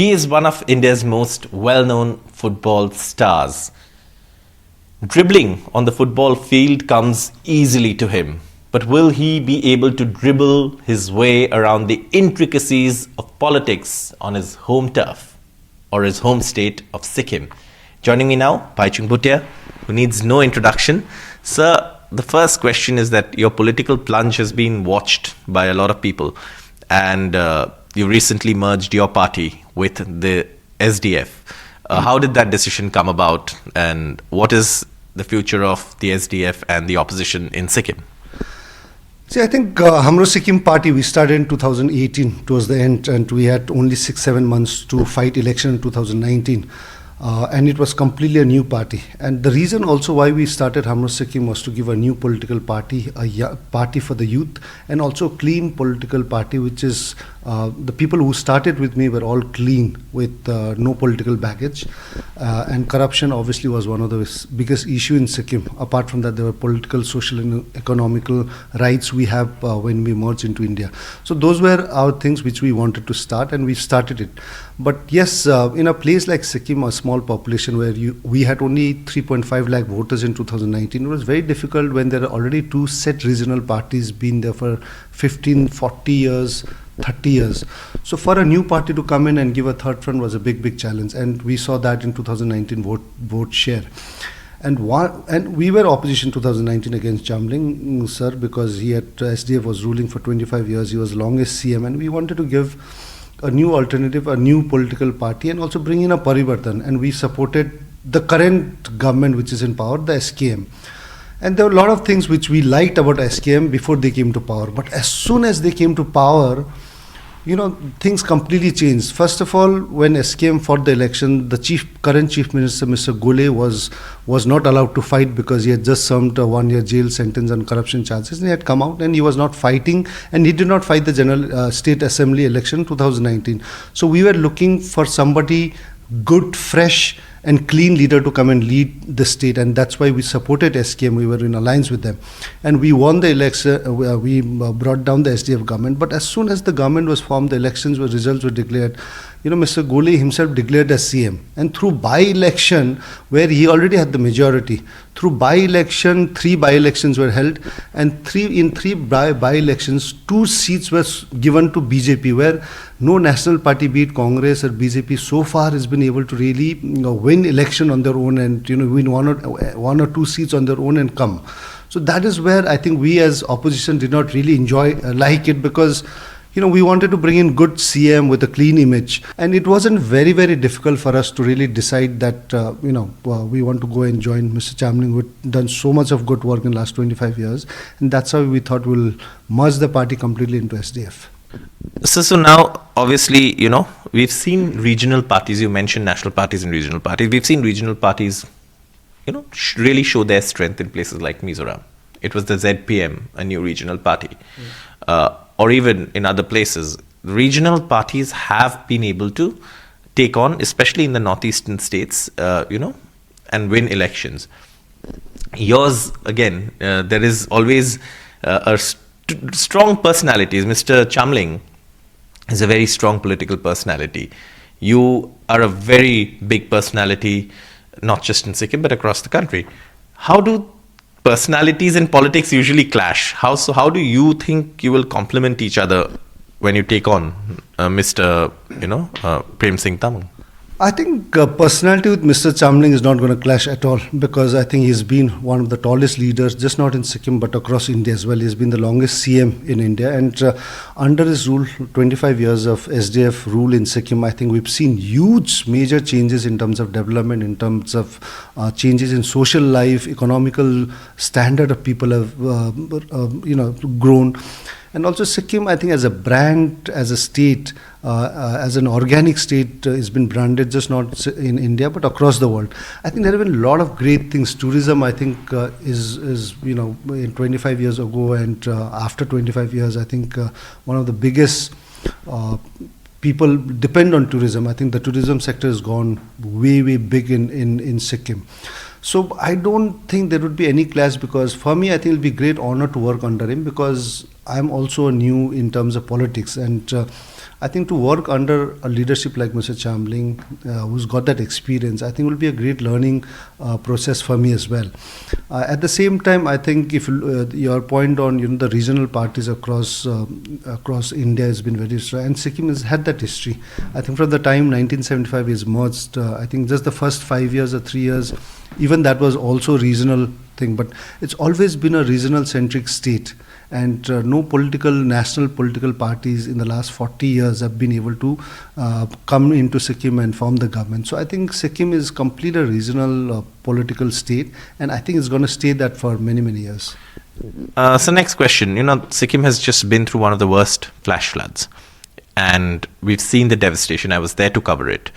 He is one of India's most well-known football stars. Dribbling on the football field comes easily to him. But will he be able to dribble his way around the intricacies of politics on his home turf or his home state of Sikkim? Joining me now, Bhaichung Bhutia, who needs no introduction. Sir, the first question is that your political plunge has been watched by a lot of people, and you recently merged your party with the SDF. How did that decision come about, and what is the future of the SDF and the opposition in Sikkim? See, I think Hamro Sikkim party, we started in 2018 towards the end, and we had only 6-7 months to fight election in 2019. And it was completely a new party. And the reason also why we started Hamro Sikkim was to give a new political party, a party for the youth, and also a clean political party, which is the people who started with me were all clean with no political baggage. And corruption obviously was one of the biggest issue in Sikkim. Apart from that, there were political, social and economical rights we have when we merged into India. So those were our things which we wanted to start, and we started it. But yes, in a place like Sikkim, a small population where we had only 3.5 lakh voters in 2019, it was very difficult when there are already two set regional parties been there for 15, 40 years, 30 years. So for a new party to come in and give a third front was a big challenge, and we saw that in 2019 vote share. And we were opposition 2019 against Chamling, sir, because he had SDF was ruling for 25 years. He was longest CM, and we wanted to give a new alternative, a new political party, and also bring in a parivartan. And we supported the current government which is in power, the SKM. And there were a lot of things which we liked about SKM before they came to power. But as soon as they came to power, things completely changed. First of all, when SKM fought the election, the current Chief Minister, Mr Golay, was not allowed to fight because he had just served a 1-year jail sentence on corruption charges. And he had come out and he was not fighting, and he did not fight the General State Assembly election 2019. So we were looking for somebody good, fresh and clean leader to come and lead the state, and that's why we supported SKM. We were in alliance with them, and we won the election. We brought down the SDF government. But as soon as the government was formed, the results were declared. Mr. Golay himself declared as CM, and through by-election, where he already had the majority, through by-election, 3 by-elections were held, and in three by-elections, 2 seats were given to BJP, where no national party, be it Congress or BJP, so far has been able to really win election on their own and win one or 2 seats on their own and come. So that is where I think we as opposition did not really like it, because we wanted to bring in good CM with a clean image, and it wasn't very difficult for us to really decide that we want to go and join Mr Chamling, who had done so much of good work in the last 25 years, and that's how we thought we'll merge the party completely into SDF. So now, obviously, we've seen regional parties. You mentioned national parties and regional parties. We've seen regional parties, really show their strength in places like Mizoram. It was the ZPM, a new regional party. Or even in other places, regional parties have been able to take on, especially in the northeastern states, and win elections. Yours, again, there is always a strong personalities. Mr. Chamling is a very strong political personality. You are a very big personality, not just in Sikkim, but across the country. How do personalities and politics usually clash? How do you think you will complement each other when you take on Mr. Prem Singh Tamang? I think personality with Mr. Chamling is not going to clash at all, because I think he's been one of the tallest leaders, just not in Sikkim but across India as well. He's been the longest CM in India, and under his rule, 25 years of SDF rule in Sikkim, I think we've seen huge major changes in terms of development, in terms of changes in social life, economical standard of people have grown. And also Sikkim, I think as a brand, as a state, as an organic state, has been branded just not in India but across the world. I think there have been a lot of great things. Tourism, I think, is in 25 years ago and after 25 years, I think one of the biggest people depend on tourism. I think the tourism sector has gone way big in Sikkim. So I don't think there would be any clash, because for me, I think it will be great honor to work under him, because I'm also new in terms of politics, and I think to work under a leadership like Mr. Chamling, who's got that experience, I think will be a great learning process for me as well. At the same time, I think if your point on the regional parties across India has been very strong, and Sikkim has had that history. I think from the time 1975 is merged, I think just the first 5 years or 3 years, even that was also regional thing, but it's always been a regional centric state, and no national political parties in the last 40 years have been able to come into Sikkim and form the government. So I think Sikkim is completely a regional political state, and I think it's going to stay that for many, many years. So next question, Sikkim has just been through one of the worst flash floods, and we've seen the devastation. I was there to cover it.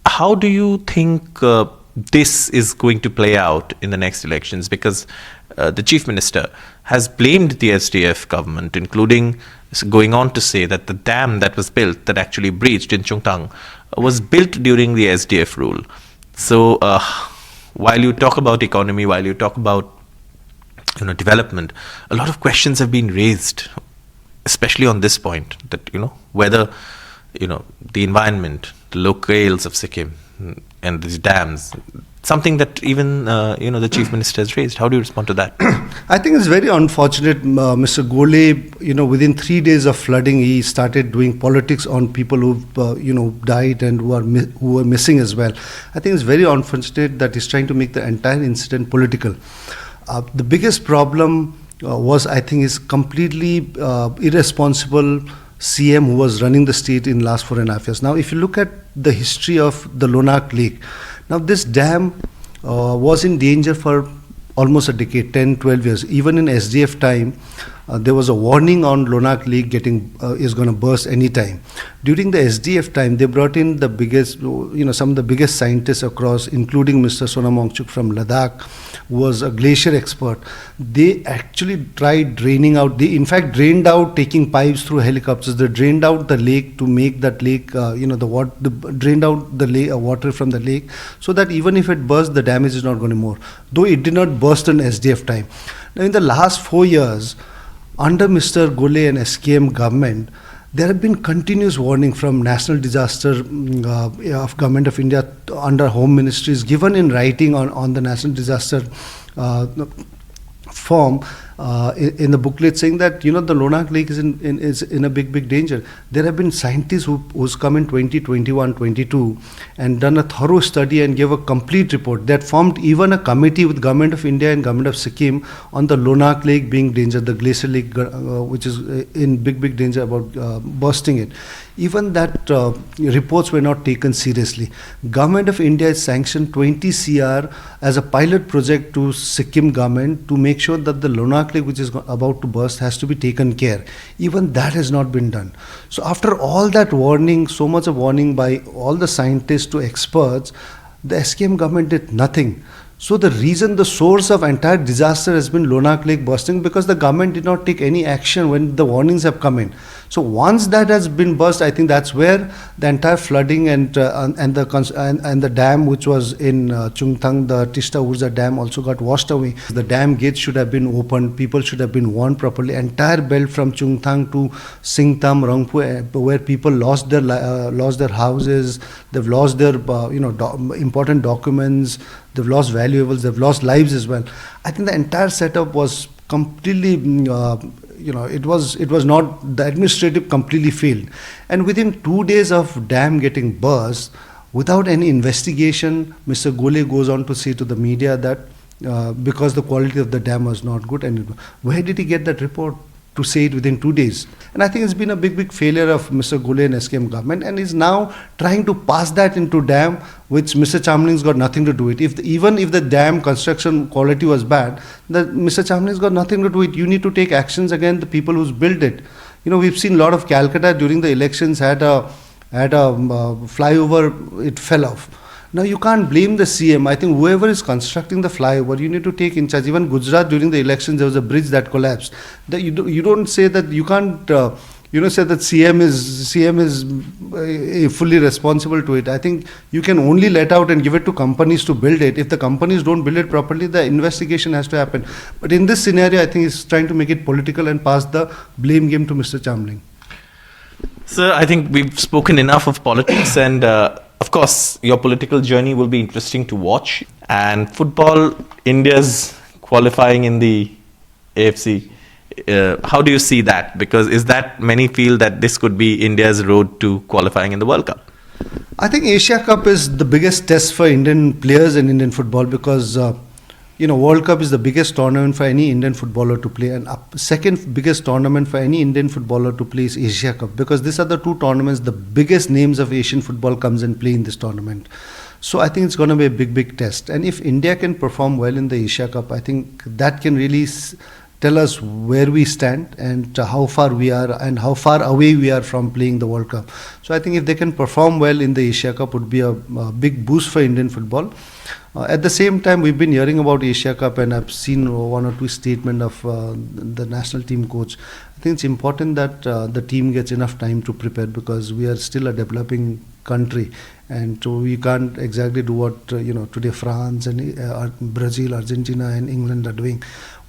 How do you think this is going to play out in the next elections? Because the Chief Minister has blamed the SDF government, including going on to say that the dam that was built, that actually breached in Chungtang, was built during the SDF rule. So while you talk about economy, while you talk about development, a lot of questions have been raised, especially on this point, that whether the environment, the locales of Sikkim and these dams, something that even the Chief Minister has raised. How do you respond to that? I think it's very unfortunate. Mr. Golay, within 3 days of flooding, he started doing politics on people who've died and who are missing as well. I think it's very unfortunate that he's trying to make the entire incident political. The biggest problem was, I think, is completely irresponsible CM who was running the state in last 4.5 years. Now, if you look at the history of the Lonak Lake, now this dam was in danger for almost a decade, 10, 12 years. Even in SDF time, there was a warning on Lonak Lake is going to burst anytime. During the SDF time, they brought in the biggest, some of the biggest scientists across, including Mr. Sonamongchuk from Ladakh, who was a glacier expert. They actually tried draining out. They in fact drained out, taking pipes through helicopters. They drained out the lake to make that lake, drained out the water from the lake, so that even if it bursts, the damage is not going to be more. Though it did not burst in SDF time. Now, in the last 4 years, under Mr. Golay and SKM government, there have been continuous warning from National Disaster of Government of India under Home Ministries given in writing on the National Disaster form in the booklet, saying that the Lonak Lake is in a big danger. There have been scientists who's come in 2021, 22 and done a thorough study and gave a complete report that formed even a committee with Government of India and Government of Sikkim on the Lonak Lake being danger, the glacier lake which is in big danger about bursting it. Even that reports were not taken seriously. Government of India has sanctioned 20 CR as a pilot project to Sikkim government to make sure that the Lonak Lake, which is about to burst, has to be taken care. Even that has not been done. So after all that warning, so much of warning by all the scientists to experts, the SKM government did nothing. So the source of entire disaster has been Lonak Lake bursting, because the government did not take any action when the warnings have come in. So once that has been burst, I think that's where the entire flooding and the dam which was in Chungtang, the Teesta Urja dam, also got washed away. The dam gates should have been opened. People should have been warned properly. Entire belt from Chungtang to Singtam, Rangpo, where people lost their houses, they've lost their important documents, they've lost valuables, they've lost lives as well. I think the entire setup was completely, it was not, the administrative completely failed. And within 2 days of dam getting burst, without any investigation, Mr. Golay goes on to say to the media that because the quality of the dam was not good. And where did he get that report to say it within 2 days? And I think it's been a big failure of Mr. Golay and SKM government, and is now trying to pass that into dam, which Mr. Chamling's got nothing to do with. Even if the dam construction quality was bad, Mr. Chamling's got nothing to do with it. You need to take actions against the people who's built it. We've seen a lot of Calcutta during the elections had a flyover, it fell off. Now you can't blame the CM. I think whoever is constructing the flyover, you need to take in charge. Even Gujarat during the elections, there was a bridge that collapsed. You don't say that you can't. Say that CM is fully responsible to it. I think you can only let out and give it to companies to build it. If the companies don't build it properly, the investigation has to happen. But in this scenario, I think he's trying to make it political and pass the blame game to Mr. Chamling. Sir, I think we've spoken enough of politics, and of course, your political journey will be interesting to watch. And football, India's qualifying in the AFC. How do you see that? Because is that many feel that this could be India's road to qualifying in the World Cup? I think Asia Cup is the biggest test for Indian players in Indian football because World Cup is the biggest tournament for any Indian footballer to play, and second biggest tournament for any Indian footballer to play is Asia Cup, because these are the two tournaments the biggest names of Asian football comes and play in this tournament. So I think it's going to be a big test, and if India can perform well in the Asia Cup, I think that can really tell us where we stand and how far we are and how far away we are from playing the World Cup. So I think if they can perform well in the Asia Cup, would be a big boost for Indian football. At the same time, we've been hearing about Asia Cup, and I've seen one or two statements of the national team coach. I think it's important that the team gets enough time to prepare, because we are still a developing country, and so we can't exactly do what today France and Brazil, Argentina and England are doing.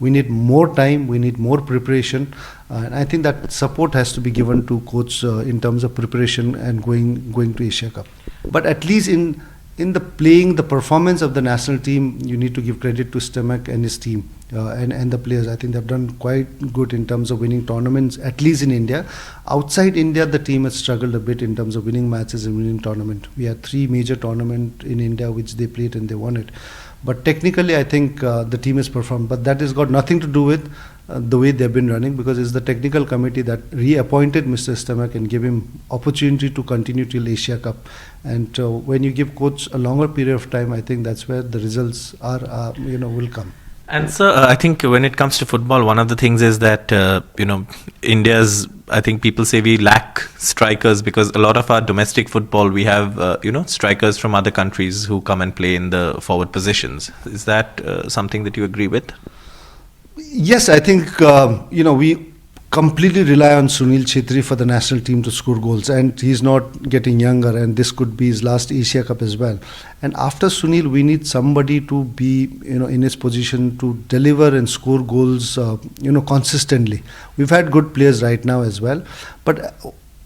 We need more time, we need more preparation, and I think that support has to be given to coach in terms of preparation and going to Asia Cup. But at least in the performance of the national team, you need to give credit to Stamak and his team and the players. I think they've done quite good in terms of winning tournaments, at least in India. Outside India, the team has struggled a bit in terms of winning matches and winning tournament. We had 3 major tournaments in India which they played and they won it. But technically, I think the team has performed. But that has got nothing to do with the way they've been running, because it's the technical committee that reappointed Mr. Stamak and gave him opportunity to continue till Asia Cup. And when you give coach a longer period of time, I think that's where the results are, will come. And sir, I think when it comes to football, one of the things is that, India's, I think people say we lack strikers, because a lot of our domestic football, we have, strikers from other countries who come and play in the forward positions. Is that something that you agree with? Yes, I think, we completely rely on Sunil Chhetri for the national team to score goals, and he's not getting younger, and this could be his last Asia Cup as well. And after Sunil, we need somebody to be, in his position to deliver and score goals, consistently. We've had good players right now as well, but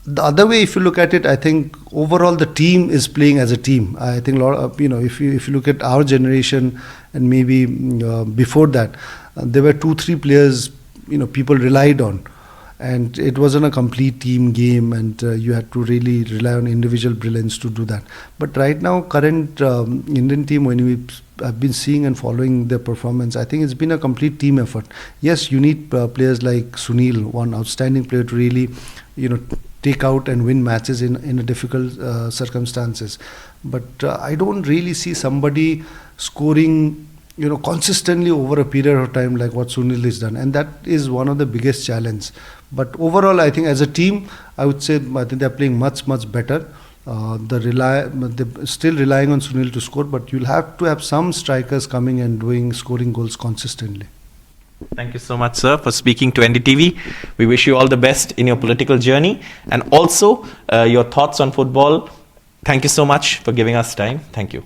the other way, if you look at it, I think overall the team is playing as a team. I think a lot of, if you look at our generation and maybe before that, there were 2-3 players, people relied on. And it wasn't a complete team game, and you had to really rely on individual brilliance to do that. But right now, current Indian team, when I've been seeing and following their performance, I think it's been a complete team effort. Yes, you need players like Sunil, one outstanding player, to really, take out and win matches in a difficult circumstances. But I don't really see somebody scoring consistently over a period of time like what Sunil has done, and that is one of the biggest challenge. But overall, I think as a team, I would say I think they're playing much better. They're still relying on Sunil to score, but you'll have to have some strikers coming and scoring goals consistently. Thank you so much, sir, for speaking to NDTV. We wish you all the best in your political journey, and also your thoughts on football. Thank you so much for giving us time. Thank you.